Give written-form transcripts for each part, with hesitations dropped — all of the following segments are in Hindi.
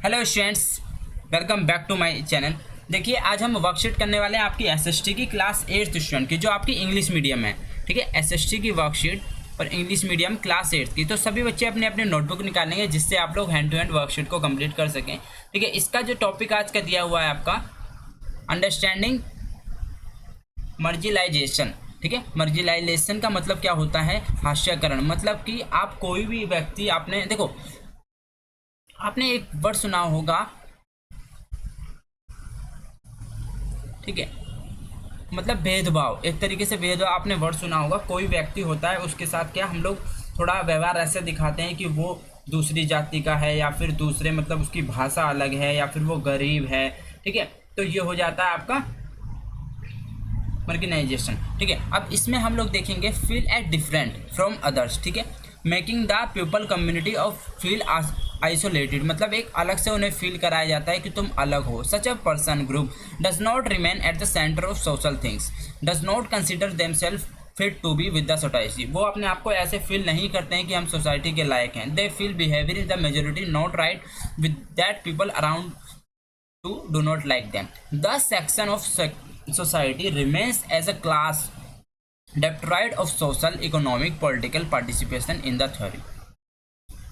Hello students, welcome back to my channel. देखिए, आज हम वर्कशीट करने वाले हैं आपकी एसएसटी की क्लास 8th स्टूडेंट की, जो आपकी इंग्लिश मीडियम है। ठीक है, एसएसटी की वर्कशीट और इंग्लिश मीडियम क्लास 8th की। तो सभी बच्चे अपने अपने नोटबुक निकालेंगे जिससे आप लोग हैंड टू हैंड वर्कशीट को कंप्लीट कर सकें। ठीक है, इसका जो टॉपिक आज का दिया हुआ है आपका अंडरस्टैंडिंग मर्जिलाइजेशन। ठीक है, मर्जिलाइजेशन का मतलब क्या होता है? हास्यकरण। मतलब कि आप कोई भी व्यक्ति, आपने देखो, आपने एक वर्ड सुना होगा। ठीक है, मतलब भेदभाव, एक तरीके से भेदभाव आपने वर्ड सुना होगा। कोई व्यक्ति होता है, उसके साथ क्या हम लोग थोड़ा व्यवहार ऐसे दिखाते हैं कि वो दूसरी जाति का है या फिर दूसरे, मतलब उसकी भाषा अलग है या फिर वो गरीब है। ठीक है, तो ये हो जाता है आपका मार्जिनाइजेशन। ठीक है, अब इसमें हम लोग देखेंगे feel at different from others. ठीक है, making the people community of feel isolated, मतलब एक अलग से उन्हें फील कराया जाता है कि तुम अलग हो। Such a person group does not remain at the centre of social things, does not consider themselves fit to be with the society. वो अपने आप को ऐसे फील नहीं करते हैं कि हम सोसाइटी के लायक हैं। दे feel behaviour is the majority not right with that people around to do not like them. The section of society remains as a class deprived of social, economic, political participation in the theory.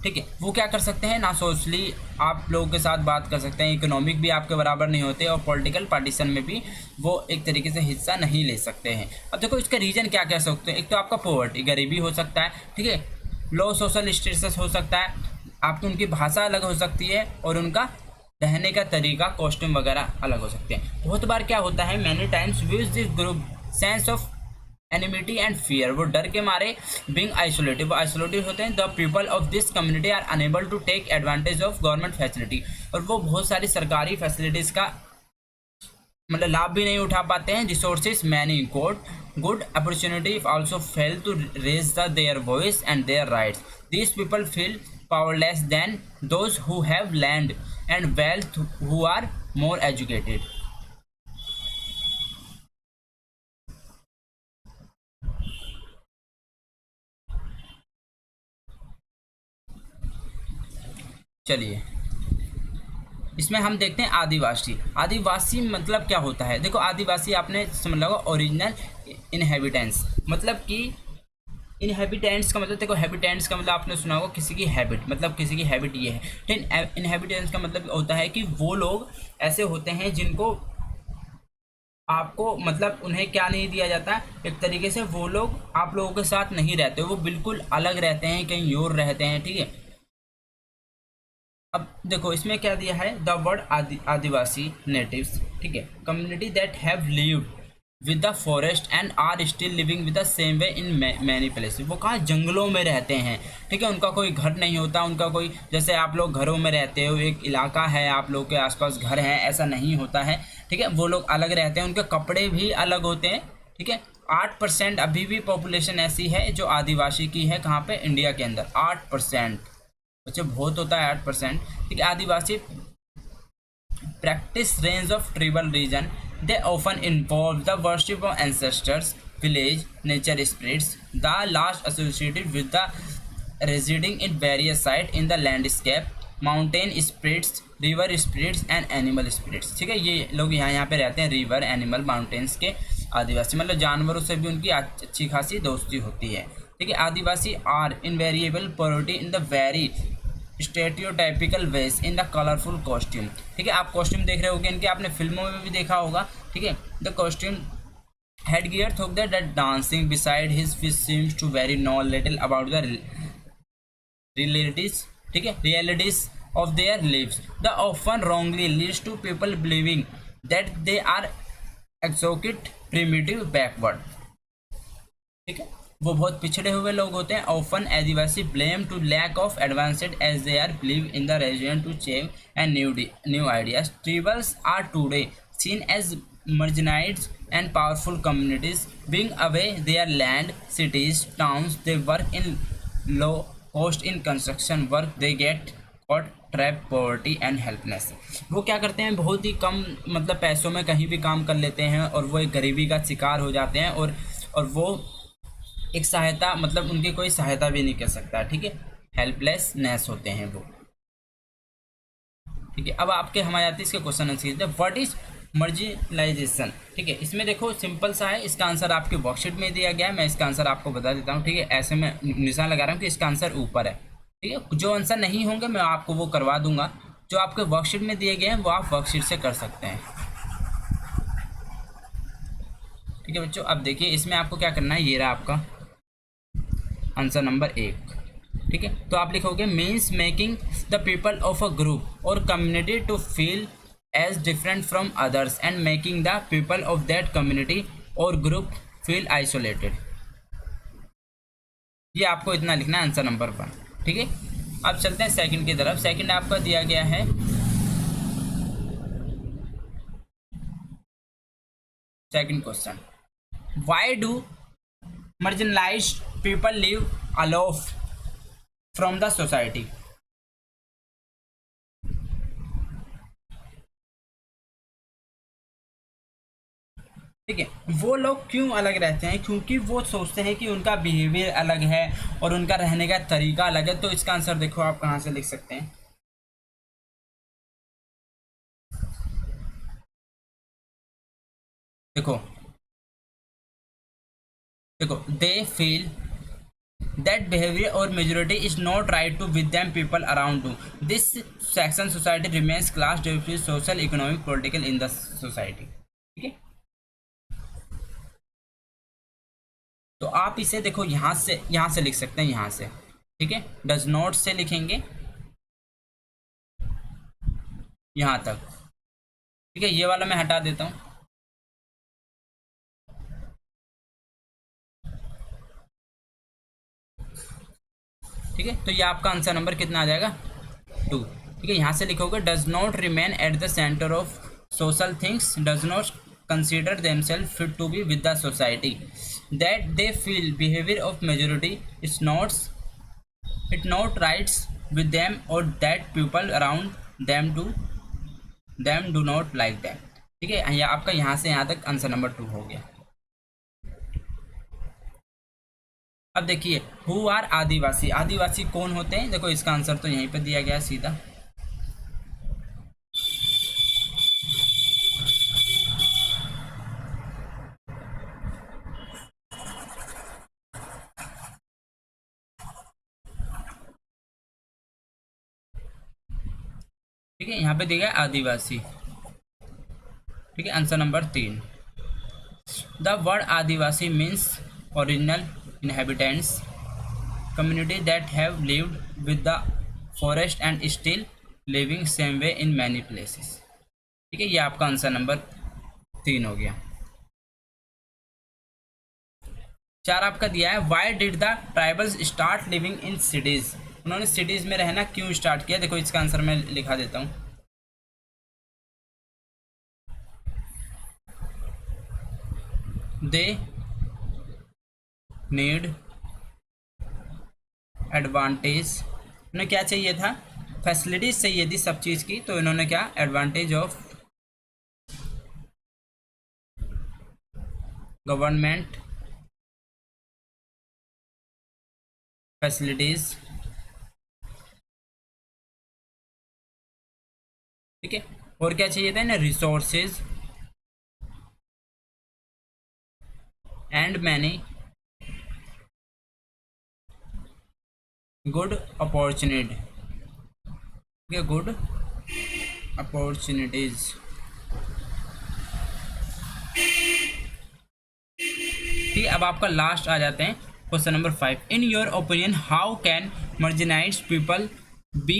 ठीक है, वो क्या कर सकते हैं ना, सोशली आप लोगों के साथ बात कर सकते हैं, इकोनॉमिक भी आपके बराबर नहीं होते और पॉलिटिकल पार्टीशन में भी वो एक तरीके से हिस्सा नहीं ले सकते हैं। अब देखो, इसका रीजन क्या कह सकते हैं? एक तो आपका पॉवर्टी, गरीबी हो सकता है। ठीक है, लो सोशल स्टेटस हो सकता है, आपकी उनकी भाषा अलग हो सकती है और उनका रहने का तरीका, कॉस्ट्यूम वगैरह अलग हो सकते हैं। बहुत बार क्या होता है, many times these this group sense of enmity and fear, वो डर के मारे बीइंग आइसोलेटेड, वो आइसोलेटेड होते हैं। The people of this community are unable to take advantage of government facility, और वो बहुत सारी सरकारी फैसिलिटीज़ का मतलब लाभ भी नहीं उठा पाते हैं। Resources many quote good opportunity also fail to raise the their voice and their rights. These people feel powerless than those who have land and wealth, who are more educated. चलिए, इसमें हम देखते हैं आदिवासी। आदिवासी मतलब क्या होता है? देखो, आदिवासी आपने समझ होगा ओरिजिनल इनहेबिटेंट्स, मतलब कि इनहेबिटेंट्स का मतलब, देखो हैबिटेंट्स का मतलब आपने सुना होगा किसी की हैबिट, मतलब किसी की हैबिट ये है। लेकिन इनहेबिटेंट्स का मतलब होता है कि वो लोग ऐसे होते हैं जिनको आपको, मतलब उन्हें क्या नहीं दिया जाता, एक तरीके से वो लोग आप लोगों के साथ नहीं रहते, वो बिल्कुल अलग रहते हैं, कहीं और रहते हैं। ठीक है, अब देखो इसमें क्या दिया है, द वर्ड आदिवासी नेटिव्स। ठीक है, community that have lived with the forest and are still living with the same way in many places. वो कहाँ जंगलों में रहते हैं। ठीक है, उनका कोई घर नहीं होता, उनका कोई, जैसे आप लोग घरों में रहते हो, एक इलाका है, आप लोग के आसपास घर हैं, ऐसा नहीं होता है। ठीक है, वो लोग अलग रहते हैं, उनके कपड़े भी अलग होते हैं। ठीक है, 8% अभी भी पॉपुलेशन ऐसी है जो आदिवासी की है। कहाँ पे? इंडिया के अंदर 8%। बच्चे बहुत होता है 8%। ठीक है, आदिवासी practice range of tribal region. They often involve the worship of ancestors, village, nature spirits, the last associated with the residing in various sites in the landscape, mountain spirits, river spirits and animal spirits. ठीक है, ये लोग यहाँ पे रहते हैं, रिवर, एनिमल, माउंटेन्स के आदिवासी, मतलब जानवरों से भी उनकी अच्छी खासी दोस्ती होती है। ठीक है, adivasi are invariable poverty in the very stereotypical ways in the colourful costume. ठीक है, आप कॉस्ट्यूम देख रहे होगे इनके, आपने फिल्मों में भी देखा होगा। ठीक है, the costume head gear took that dancing beside his fish seems to very know little about the realities. ठीक है, realities of their lives. The often wrongly leads to people believing that they are exotic primitive backward. ठीक है, वो बहुत पिछड़े हुए लोग होते हैं। Often adivasi blame to lack of advanced as they are believe in the resident to chew and new ideas. Tribals are today seen as marginalized and powerful communities, being away their land, cities, towns. They work in low cost in construction work. They get caught trapped poverty and helplessness. वो क्या करते हैं, बहुत ही कम मतलब पैसों में कहीं भी काम कर लेते हैं और वो एक गरीबी का शिकार हो जाते हैं और वो एक सहायता, मतलब उनकी कोई सहायता भी नहीं कर सकता। ठीक है, हेल्पलेसनेस होते हैं वो। ठीक है, अब आपके हमारे आते हैं इसके question answer. What is marginalisation? ठीक है, इसमें देखो सिंपल सा है, इसका आंसर आपके वर्कशीट में दिया गया है, मैं इसका आंसर आपको बता देता हूँ। ठीक है, ऐसे मैं निशान लगा रहा हूँ कि इसका आंसर ऊपर है। ठीक है, जो आंसर नहीं होंगे मैं आपको वो करवा दूंगा, जो आपके वर्कशीट में दिए गए हैं वो आप वर्कशीट से कर सकते हैं। ठीक है बच्चों, अब देखिए इसमें आपको क्या करना है, ये रहा आपका आंसर नंबर 1। ठीक है, तो आप लिखोगे means making the people of a group और community to feel as different from others and making the people of that community और ग्रुप फील आइसोलेटेड। ये आपको इतना लिखना है आंसर नंबर 1। ठीक है, अब चलते हैं सेकंड की तरफ। सेकंड आपका दिया गया है second question, why do marginalized people live aloof from the society? ठीक है, वो लोग क्यों अलग रहते हैं? क्योंकि वो सोचते हैं कि उनका बिहेवियर अलग है और उनका रहने का तरीका अलग है। तो इसका आंसर देखो आप कहाँ से लिख सकते हैं। देखो देखो, they feel that behavior or majority is not right to with them people around to this section society remains class division social economic political in the society। ठीक है, तो आप इसे देखो यहाँ से लिख सकते हैं, यहाँ से। ठीक है, डज नॉट से लिखेंगे यहाँ तक। ठीक है, ये वाला मैं हटा देता हूँ। ठीक है, तो ये आपका आंसर नंबर कितना आ जाएगा 2। ठीक है, यहाँ से लिखोगे does not remain at the centre of social things, does not consider themselves fit to be with the society, that they feel behaviour of majority is not it not rights with them और that people around them do not like them. ठीक है, ये आपका यहाँ से यहाँ तक आंसर नंबर 2 हो गया। अब देखिए हु आर आदिवासी, आदिवासी कौन होते हैं? देखो इसका आंसर तो यहीं पे दिया गया है सीधा। ठीक है, यहाँ पे दिया गया आदिवासी। ठीक है, answer number 3। The word Adivasi means original inhabitants community that have lived with the forest and still living same way in many places। ठीक है, ये आपका आंसर नंबर 3 हो गया। 4 आपका दिया है why did the tribals start living in cities, उन्होंने सिटीज में रहना क्यों स्टार्ट किया? देखो इसका आंसर मैं लिखा देता हूँ। दे नीड एडवांटेज, उन्हें क्या चाहिए था? फैसिलिटीज चाहिए थी सब चीज़ की, तो इन्होंने क्या एडवांटेज ऑफ गवर्नमेंट फैसिलिटीज। ठीक है, और क्या चाहिए था इन्हें? Resources and many good opportunity. Good opportunities. ठीक है, अब आपका लास्ट आ जाते हैं question number 5। In your opinion how can marginalised people be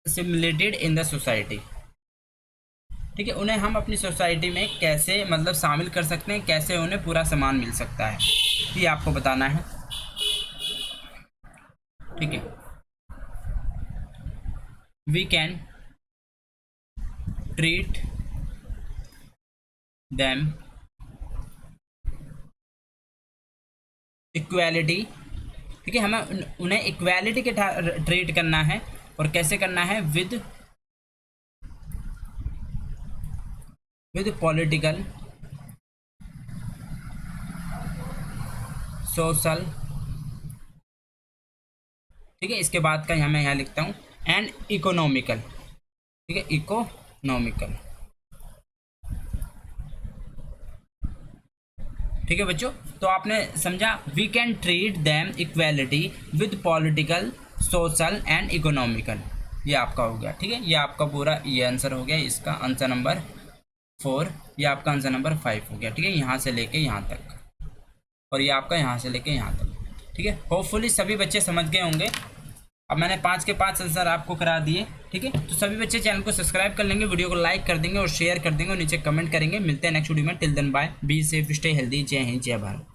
simulated in the society? ठीक है, उन्हें हम अपनी सोसाइटी में कैसे मतलब शामिल कर सकते हैं, कैसे उन्हें पूरा सामान मिल सकता है, ये आपको बताना है। ठीक है, we can treat them equality. ठीक है, हमें उन्हें इक्वालिटी के ट्रीट करना है, और कैसे करना है? With political social. ठीक है, इसके बाद का मैं यहाँ लिखता हूँ एंड इकोनॉमिकल। ठीक है, इकोनॉमिकल। ठीक है बच्चों, तो आपने समझा, we can treat them equality with political, social and economical. ये आपका हो गया। ठीक है, ये आपका पूरा ये आंसर हो गया, इसका आंसर नंबर 4, ये आपका आंसर नंबर 5 हो गया। ठीक है, यहाँ से लेके यहाँ तक, और ये आपका यहाँ से लेके यहाँ तक। ठीक है, होपफुली सभी बच्चे समझ गए होंगे। अब मैंने 5 के 5 आंसर आपको करा दिए। ठीक है, तो सभी बच्चे चैनल को सब्सक्राइब कर लेंगे, वीडियो को लाइक कर देंगे और शेयर कर देंगे और नीचे कमेंट करेंगे। मिलते हैं नेक्स्ट वीडियो में। Till then bye, be safe, stay healthy. जय हिंद, जय भारत।